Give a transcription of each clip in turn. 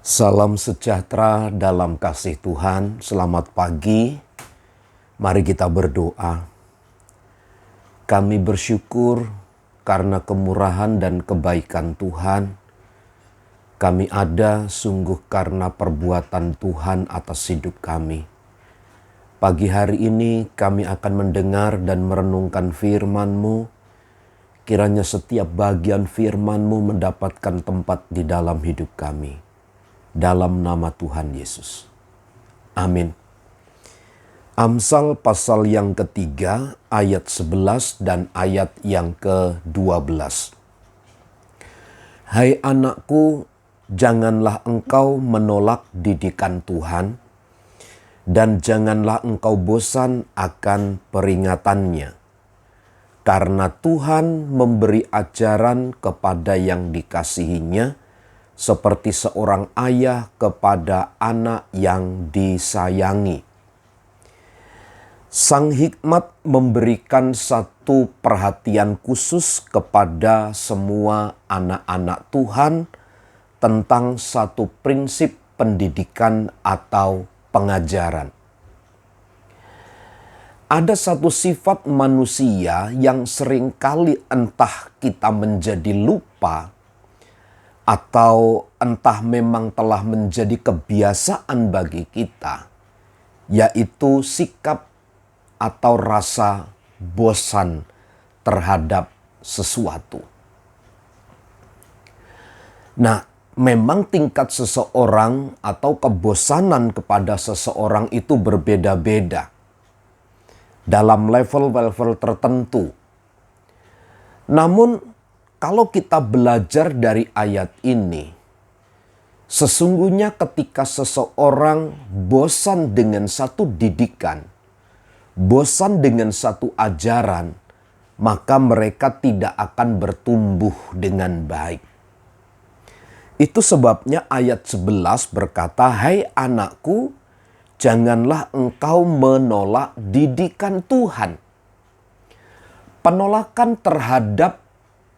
Salam sejahtera dalam kasih Tuhan. Selamat pagi. Mari kita berdoa. Kami bersyukur karena kemurahan dan kebaikan Tuhan. Kami ada sungguh karena perbuatan Tuhan atas hidup kami. Pagi hari ini kami akan mendengar dan merenungkan firman-Mu. Kiranya setiap bagian firman-Mu mendapatkan tempat di dalam hidup kami. Dalam nama Tuhan Yesus. Amin. Amsal pasal yang ketiga ayat 11 dan ayat yang ke-12. Hai anakku, janganlah engkau menolak didikan Tuhan, dan janganlah engkau bosan akan peringatannya. Karena Tuhan memberi ajaran kepada yang dikasihinya, seperti seorang ayah kepada anak yang disayangi. Sang Hikmat memberikan satu perhatian khusus kepada semua anak-anak Tuhan tentang satu prinsip pendidikan atau pengajaran. Ada satu sifat manusia yang seringkali entah kita menjadi lupa atau entah memang telah menjadi kebiasaan bagi kita, yaitu sikap atau rasa bosan terhadap sesuatu. Nah, memang tingkat seseorang atau kebosanan kepada seseorang itu berbeda-beda dalam level-level tertentu. Namun, kalau kita belajar dari ayat ini, sesungguhnya ketika seseorang bosan dengan satu didikan, bosan dengan satu ajaran, maka mereka tidak akan bertumbuh dengan baik. Itu sebabnya ayat 11 berkata, hai anakku, janganlah engkau menolak didikan Tuhan. Penolakan terhadap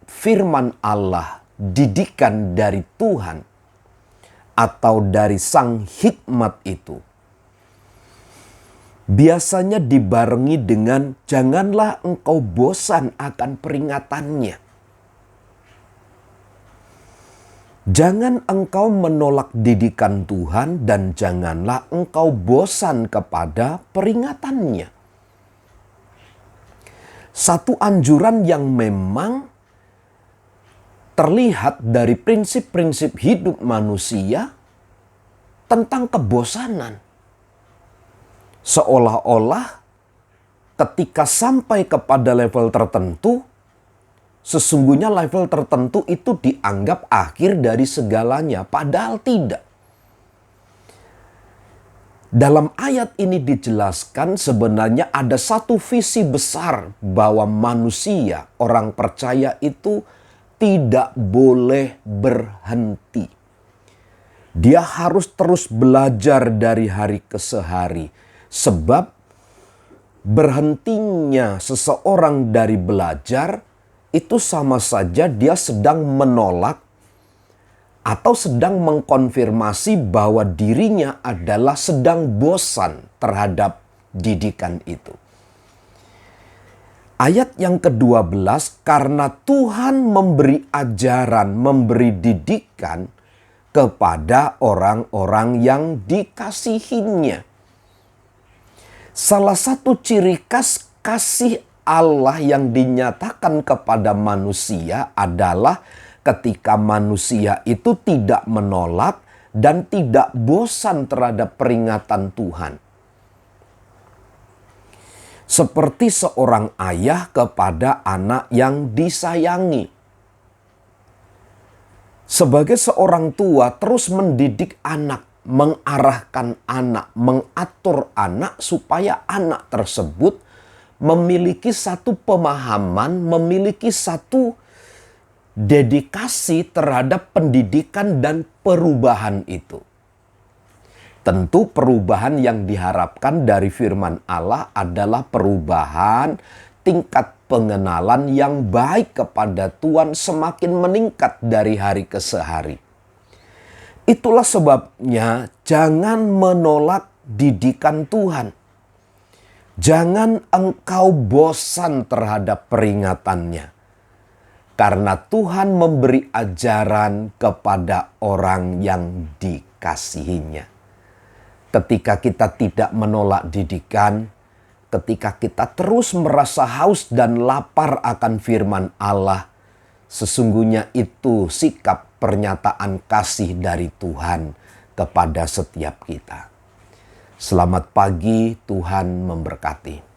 firman Allah, didikan dari Tuhan atau dari Sang Hikmat itu biasanya dibarengi dengan janganlah engkau bosan akan peringatannya. Jangan engkau menolak didikan Tuhan dan janganlah engkau bosan kepada peringatannya. Satu anjuran yang memang terlihat dari prinsip-prinsip hidup manusia tentang kebosanan. Seolah-olah ketika sampai kepada level tertentu, sesungguhnya level tertentu itu dianggap akhir dari segalanya, padahal tidak. Dalam ayat ini dijelaskan sebenarnya ada satu visi besar bahwa manusia, orang percaya itu tidak boleh berhenti. Dia harus terus belajar dari hari ke hari. Sebab berhentinya seseorang dari belajar itu sama saja dia sedang menolak atau sedang mengkonfirmasi bahwa dirinya adalah sedang bosan terhadap didikan itu. Ayat yang ke-12, karena Tuhan memberi ajaran, memberi didikan kepada orang-orang yang dikasihinya. Salah satu ciri khas kasih Allah yang dinyatakan kepada manusia adalah ketika manusia itu tidak menolak dan tidak bosan terhadap peringatan Tuhan. Seperti seorang ayah kepada anak yang disayangi. Sebagai seorang tua terus mendidik anak, mengarahkan anak, mengatur anak supaya anak tersebut memiliki satu pemahaman, memiliki satu dedikasi terhadap pendidikan dan perubahan itu. Tentu perubahan yang diharapkan dari firman Allah adalah perubahan tingkat pengenalan yang baik kepada Tuhan semakin meningkat dari hari ke hari. Itulah sebabnya jangan menolak didikan Tuhan. Jangan engkau bosan terhadap peringatannya. Karena Tuhan memberi ajaran kepada orang yang dikasihinya. Ketika kita tidak menolak didikan, ketika kita terus merasa haus dan lapar akan firman Allah, sesungguhnya itu sikap pernyataan kasih dari Tuhan kepada setiap kita. Selamat pagi, Tuhan memberkati.